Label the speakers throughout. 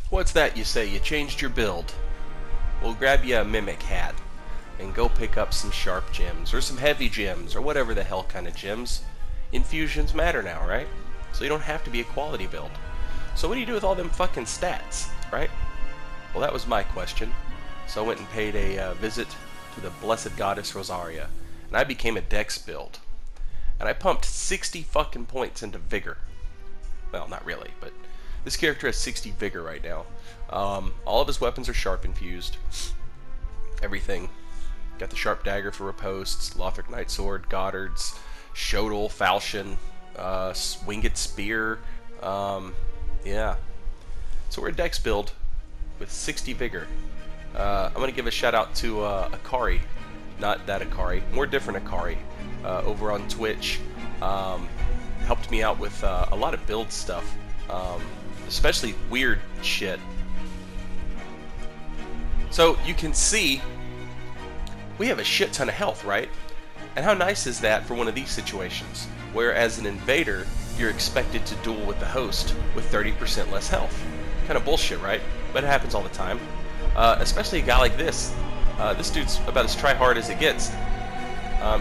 Speaker 1: What's that you say? You changed your build. Well, grab you a mimic hat and go pick up some sharp gems or some heavy gems or whatever the hell kind of gems. Infusions matter now, right? So you don't have to be a quality build. So what do you do with all them fucking stats, right? Well, that was my question. So I went and paid a visit to the blessed goddess Rosaria, and I became a dex build. And I pumped 60 fucking points into vigor. Well, not really, but this character has 60 vigor right now. All of his weapons are sharp infused. Everything. Got the sharp dagger for riposts, Lothric Knightsword, Goddard's, Shoutout, Falchion, Winged Spear. Yeah. So we're a dex build with 60 vigor. I'm going to give a shout out to Akari. Not that Akari, more different Akari. Over on Twitch. Helped me out with a lot of build stuff. Especially weird shit. So you can see we have a shit ton of health, right? And how nice is that for one of these situations, where as an invader, you're expected to duel with the host with 30% less health. Kind of bullshit, right? But it happens all the time. Especially a guy like this. This dude's about as try-hard as it gets.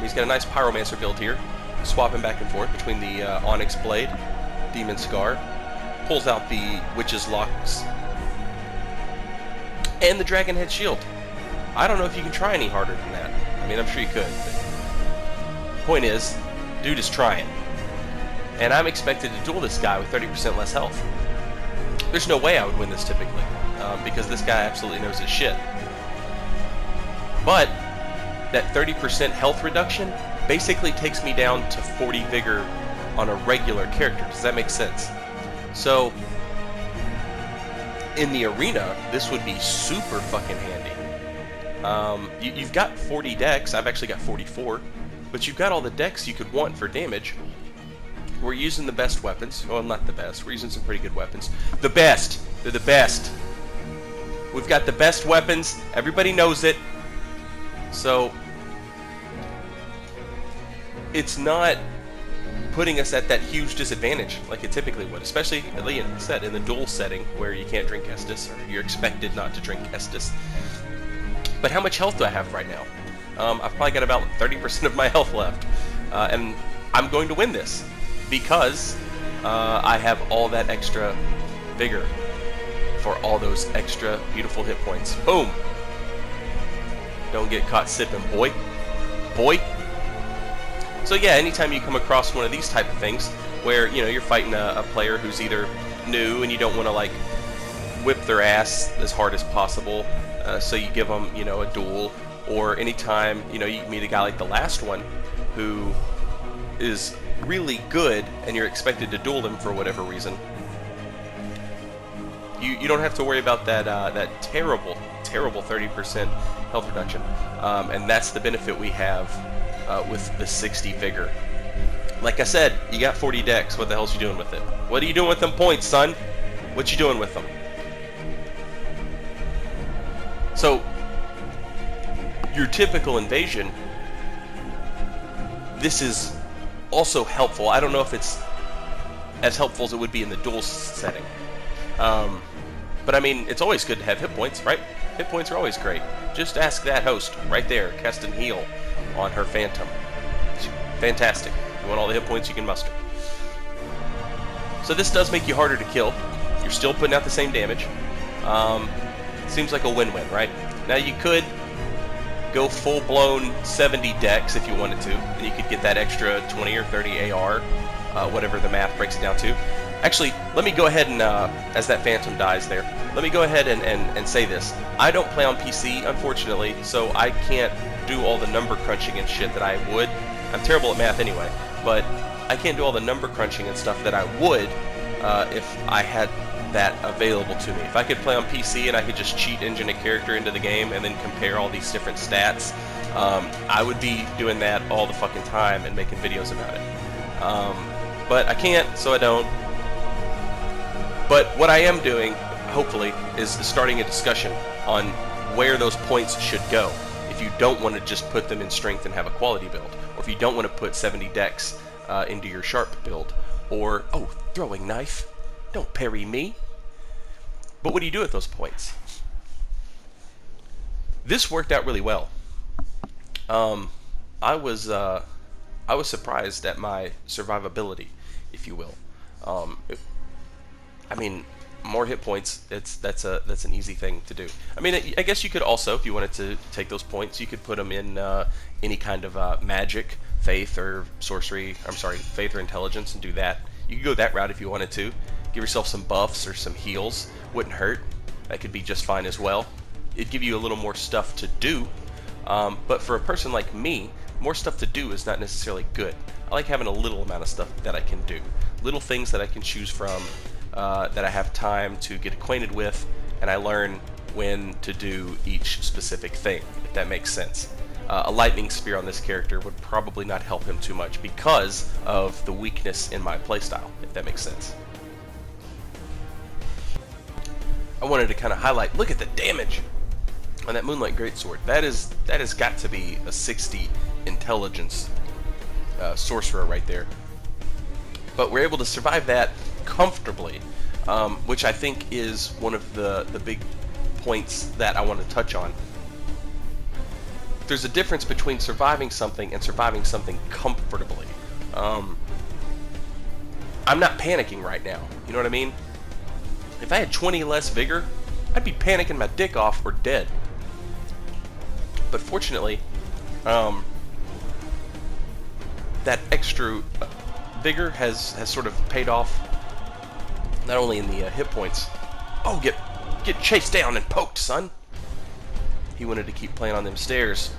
Speaker 1: He's got a nice Pyromancer build here, swapping back and forth between the Onyx Blade, Demon Scar, pulls out the Witch's Locks, and the Dragon Head Shield. I don't know if you can try any harder than that. I mean, I'm sure you could, but point is, dude is trying. And I'm expected to duel this guy with 30% less health. There's no way I would win this typically, because this guy absolutely knows his shit. But that 30% health reduction basically takes me down to 40 vigor on a regular character. Does that make sense? So, in the arena, this would be super fucking handy. You've got 40 dex. I've actually got 44. But you've got all the dex you could want for damage. We're using the best weapons. Well, not the best. We're using some pretty good weapons. The best! They're the best. We've got the best weapons. Everybody knows it. So, it's not putting us at that huge disadvantage like it typically would, especially, like I said, in the duel setting where you can't drink Estus, or you're expected not to drink Estus. But how much health do I have right now? I've probably got about 30% of my health left, and I'm going to win this because I have all that extra vigor for all those extra beautiful hit points. Boom! Don't get caught sipping, boy. Boy! So yeah, anytime you come across one of these type of things, where, you know, you're fighting a player who's either new and you don't want to, like, whip their ass as hard as possible, so you give them, you know, a duel, or anytime, you know, you meet a guy like the last one, who is really good, and you're expected to duel them for whatever reason, you don't have to worry about that terrible 30% health reduction, and that's the benefit we have with the 60 vigor. Like I said, you got 40 dex. What the hell's you doing with it? What are you doing with them points, son? What you doing with them? So, your typical invasion, this is also helpful. I don't know if it's as helpful as it would be in the duel setting. But I mean, it's always good to have hit points, right? Hit points are always great. Just ask that host right there, cast and heal on her Phantom. It's fantastic. You want all the hit points you can muster. So this does make you harder to kill. You're still putting out the same damage. Seems like a win-win, right? Now you could go full-blown 70 dex if you wanted to, and you could get that extra 20 or 30 AR, whatever the math breaks it down to. Actually, let me go ahead and, as that Phantom dies there, let me go ahead and say this. I don't play on PC, unfortunately, so I can't do all the number crunching and shit that I would. I'm terrible at math anyway, but I can't do all the number crunching and stuff that I would if I had that available to me. If I could play on PC and I could just cheat engine a character into the game and then compare all these different stats, I would be doing that all the fucking time and making videos about it. But I can't, so I don't. But what I am doing, hopefully, is starting a discussion on where those points should go. If you don't want to just put them in strength and have a quality build, or if you don't want to put 70 dex into your sharp build, or, oh, throwing knife, don't parry me. But what do you do with those points? This worked out really well. I was surprised at my survivability, if you will. I mean, more hit points. That's an easy thing to do. I mean, I guess you could also, if you wanted to take those points, you could put them in any kind of magic, faith, or sorcery. I'm sorry, faith or intelligence, and do that. You could go that route if you wanted to. Give yourself some buffs or some heals. Wouldn't hurt. That could be just fine as well. It'd give you a little more stuff to do. But for a person like me, more stuff to do is not necessarily good. I like having a little amount of stuff that I can do. Little things that I can choose from, that I have time to get acquainted with, and I learn when to do each specific thing, if that makes sense. A lightning spear on this character would probably not help him too much because of the weakness in my playstyle, if that makes sense. I wanted to kind of highlight, look at the damage on that Moonlight Greatsword. That has got to be a 60 intelligence sorcerer right there. But we're able to survive that comfortably, which I think is one of the big points that I want to touch on. There's a difference between surviving something and surviving something comfortably. I'm not panicking right now, you know what I mean? If I had 20 less vigor, I'd be panicking my dick off or dead. But fortunately, that extra vigor has sort of paid off, not only in the hit points. Oh, get chased down and poked, son. He wanted to keep playing on them stairs.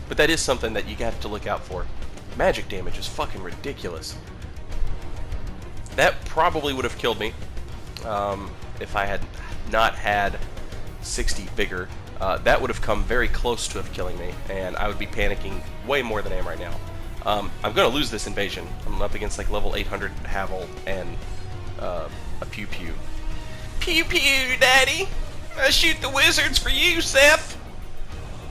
Speaker 1: But that is something that you have to look out for. Magic damage is fucking ridiculous. That probably would have killed me if I had not had 60 vigor. That would have come very close to killing me, and I would be panicking way more than I am right now. I'm going to lose this invasion. I'm up against like level 800 Havel and a Pew Pew. Pew Pew, Daddy! I shoot the wizards for you, Seth!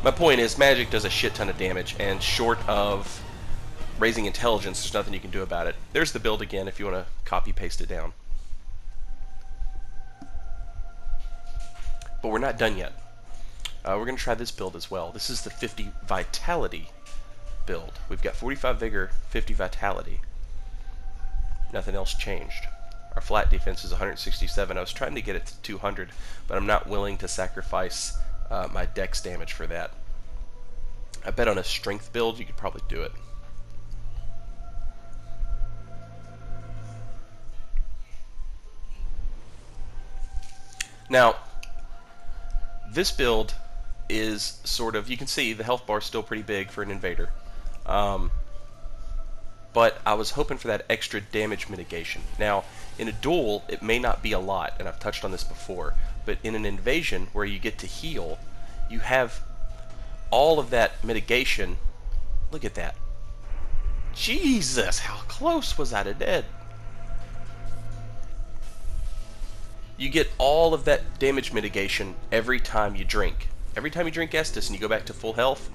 Speaker 1: My point is, magic does a shit ton of damage, and short of raising intelligence, there's nothing you can do about it. There's the build again if you want to copy-paste it down. But we're not done yet. We're going to try this build as well. This is the 50 Vitality build. We've got 45 Vigor, 50 Vitality. Nothing else changed. Our flat defense is 167. I was trying to get it to 200, but I'm not willing to sacrifice my dex damage for that. I bet on a strength build you could probably do it. Now, this build is sort of, you can see the health bar is still pretty big for an invader. But I was hoping for that extra damage mitigation. Now, in a duel, it may not be a lot, and I've touched on this before, but in an invasion where you get to heal, you have all of that mitigation. Look at that. Jesus, how close was I to dead? You get all of that damage mitigation every time you drink. Every time you drink Estus and you go back to full health,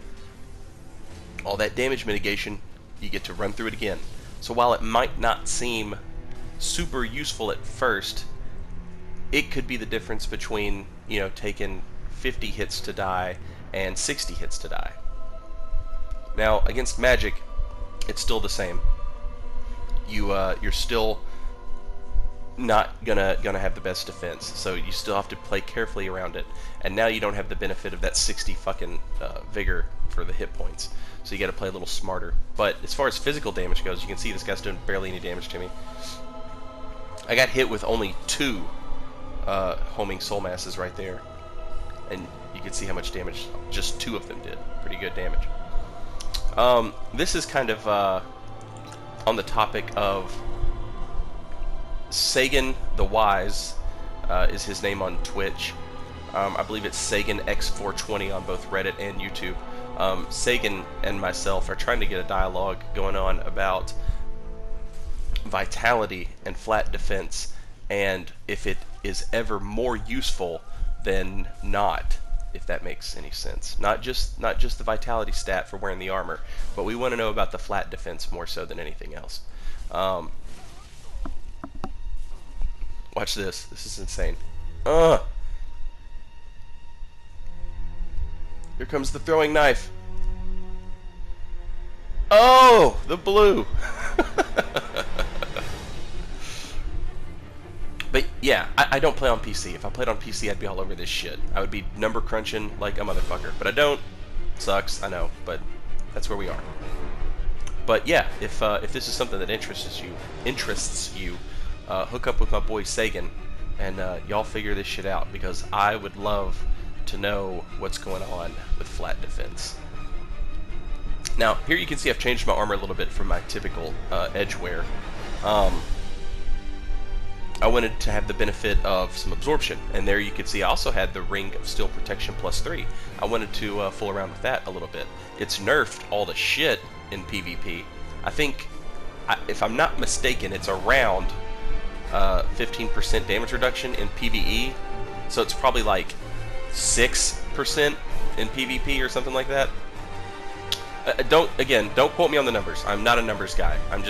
Speaker 1: all that damage mitigation, you get to run through it again. So while it might not seem super useful at first, it could be the difference between, you know, taking 50 hits to die and 60 hits to die. Now, against magic, it's still the same. You're still not gonna have the best defense, so you still have to play carefully around it. And now you don't have the benefit of that 60 fucking vigor for the hit points, so you got to play a little smarter. But as far as physical damage goes, you can see this guy's doing barely any damage to me. I got hit with only 2 homing soul masses right there, and you can see how much damage just 2 of them did. Pretty good damage. This is kind of on the topic of Sagan the Wise is his name on Twitch. I believe it's Sagan X420 on both Reddit and YouTube. Sagan and myself are trying to get a dialogue going on about vitality and flat defense, and if it is ever more useful than not, if that makes any sense. Not just the vitality stat for wearing the armor, but we want to know about the flat defense more so than anything else. Watch this. This is insane. Here comes the throwing knife. Oh, the blue. But yeah, I don't play on PC. If I played on PC, I'd be all over this shit. I would be number crunching like a motherfucker. But I don't. Sucks, I know, but that's where we are. But yeah, if this is something that interests you, hook up with my boy Sagan, and y'all figure this shit out, because I would love to know what's going on with flat defense. Now, here you can see I've changed my armor a little bit from my typical edge wear. I wanted to have the benefit of some absorption, and there you can see I also had the Ring of Steel Protection +3. I wanted to fool around with that a little bit. It's nerfed all the shit in PvP. I think, if I'm not mistaken, it's around 15% damage reduction in PvE, so it's probably like 6% in PvP or something like that. Don't quote me on the numbers. I'm not a numbers guy. I'm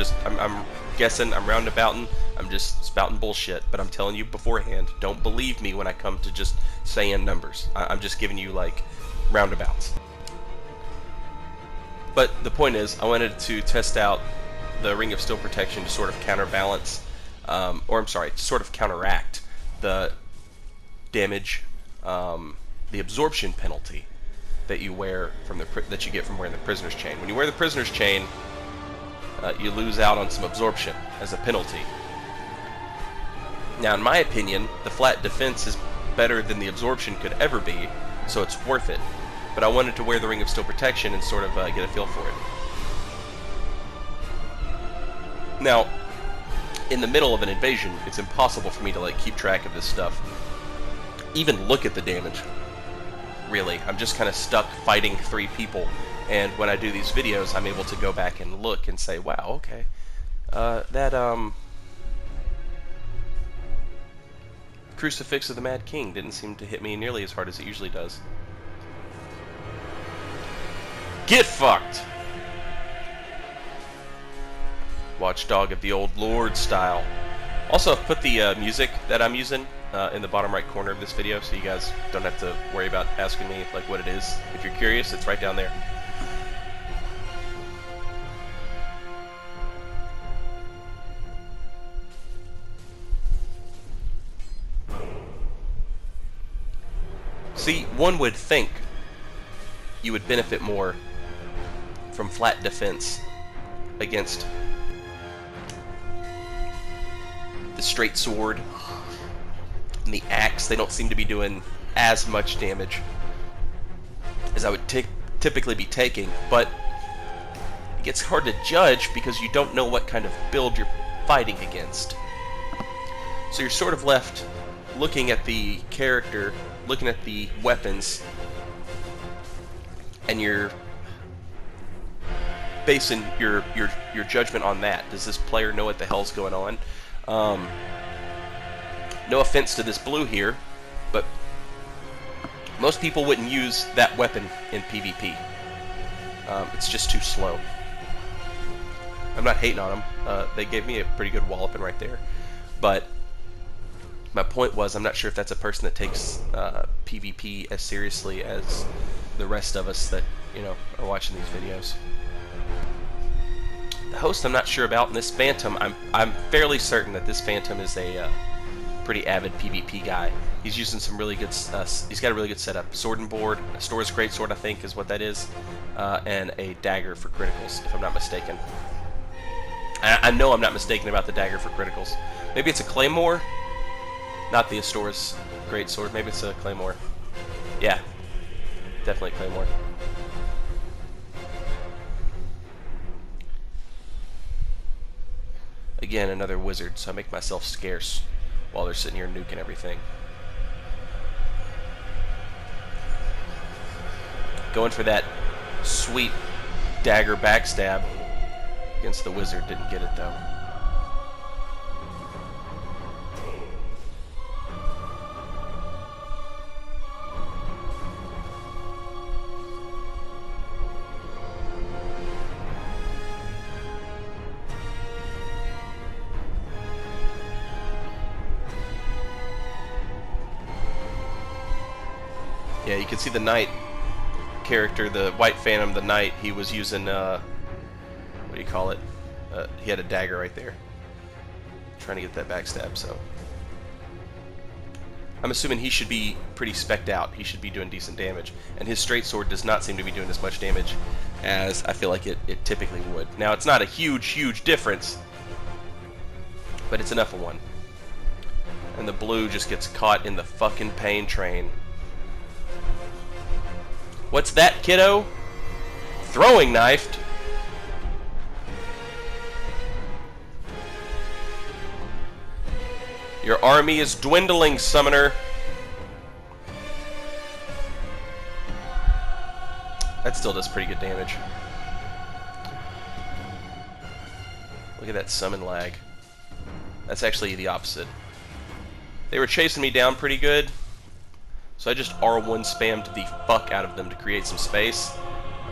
Speaker 1: guessing, I'm roundabouting, I'm just spouting bullshit, but I'm telling you beforehand, don't believe me when I come to just saying numbers. I'm just giving you, like, roundabouts. But the point is, I wanted to test out the Ring of Steel Protection to sort of counterbalance, to sort of counteract the damage, the absorption penalty that you wear from that you get from wearing the Prisoner's Chain. When you wear the Prisoner's Chain, you lose out on some absorption as a penalty. Now, in my opinion, the flat defense is better than the absorption could ever be, so it's worth it. But I wanted to wear the Ring of Steel Protection and sort of get a feel for it. Now, in the middle of an invasion, it's impossible for me to keep track of this stuff. Even look at the damage. Really, I'm just kind of stuck fighting 3 people. And when I do these videos, I'm able to go back and look and say, wow, okay, that Crucifix of the Mad King didn't seem to hit me nearly as hard as it usually does. Get fucked! Watchdog of the Old Lord style. Also, I've put the music that I'm using in the bottom right corner of this video, so you guys don't have to worry about asking me what it is. If you're curious, it's right down there. See, one would think you would benefit more from flat defense against the straight sword and the axe. They don't seem to be doing as much damage as I would typically be taking, but it gets hard to judge because you don't know what kind of build you're fighting against. So you're sort of left looking at the character, looking at the weapons, and you're basing your judgment on that. Does this player know what the hell's going on? No offense to this blue here, but most people wouldn't use that weapon in PvP. It's just too slow. I'm not hating on them. They gave me a pretty good walloping right there, but my point was, I'm not sure if that's a person that takes PvP as seriously as the rest of us that, are watching these videos. The host I'm not sure about, and this Phantom, I'm fairly certain that this Phantom is a pretty avid PvP guy. He's using some really good, he's got a really good setup. Sword and board, a Stora's Greatsword I think is what that is, and a dagger for criticals, if I'm not mistaken. I know I'm not mistaken about the dagger for criticals. Maybe it's a Claymore? Not the Astora's Greatsword, maybe it's a Claymore. Yeah, definitely Claymore. Again, another wizard, so I make myself scarce while they're sitting here nuking everything. Going for that sweet dagger backstab against the wizard, didn't get it though. Yeah, you can see the knight character, the White Phantom, the knight. He was using what do you call it? He had a dagger right there, trying to get that backstab. So I'm assuming he should be pretty specced out. He should be doing decent damage, and his straight sword does not seem to be doing as much damage as I feel like it typically would. Now, it's not a huge difference, but it's enough of one. And the blue just gets caught in the fucking pain train. What's that, kiddo? Throwing knifed. Your army is dwindling, summoner. That still does pretty good damage. Look at that summon lag. That's actually the opposite. They were chasing me down pretty good, so I just R1 spammed the fuck out of them to create some space.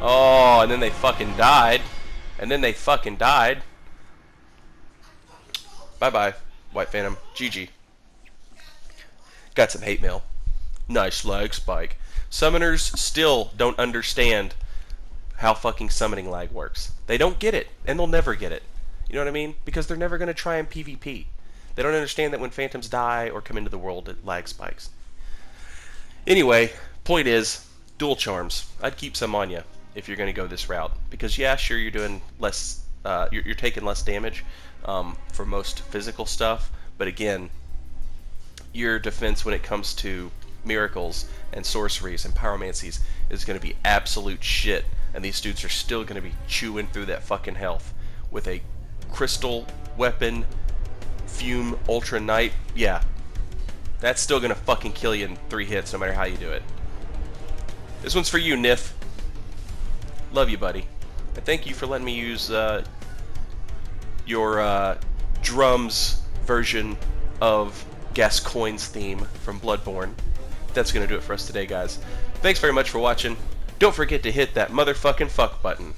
Speaker 1: Oh, and then they fucking died. And then they fucking died. Bye-bye, White Phantom. GG. Got some hate mail. Nice lag spike. Summoners still don't understand how fucking summoning lag works. They don't get it, and they'll never get it. You know what I mean? Because they're never going to try and PvP. They don't understand that when phantoms die or come into the world, it lag spikes. Anyway, point is, dual charms. I'd keep some on you if you're going to go this route. Because yeah, sure, you're doing less, you're taking less damage for most physical stuff. But again, your defense when it comes to miracles and sorceries and pyromancies is going to be absolute shit. And these dudes are still going to be chewing through that fucking health with a crystal weapon, Fume Ultra Knight. Yeah, that's still gonna fucking kill you in 3 hits no matter how you do it. This one's for you, Nif. Love you, buddy. And thank you for letting me use your drums version of Gascoigne's theme from Bloodborne. That's gonna do it for us today, guys. Thanks very much for watching. Don't forget to hit that motherfucking fuck button.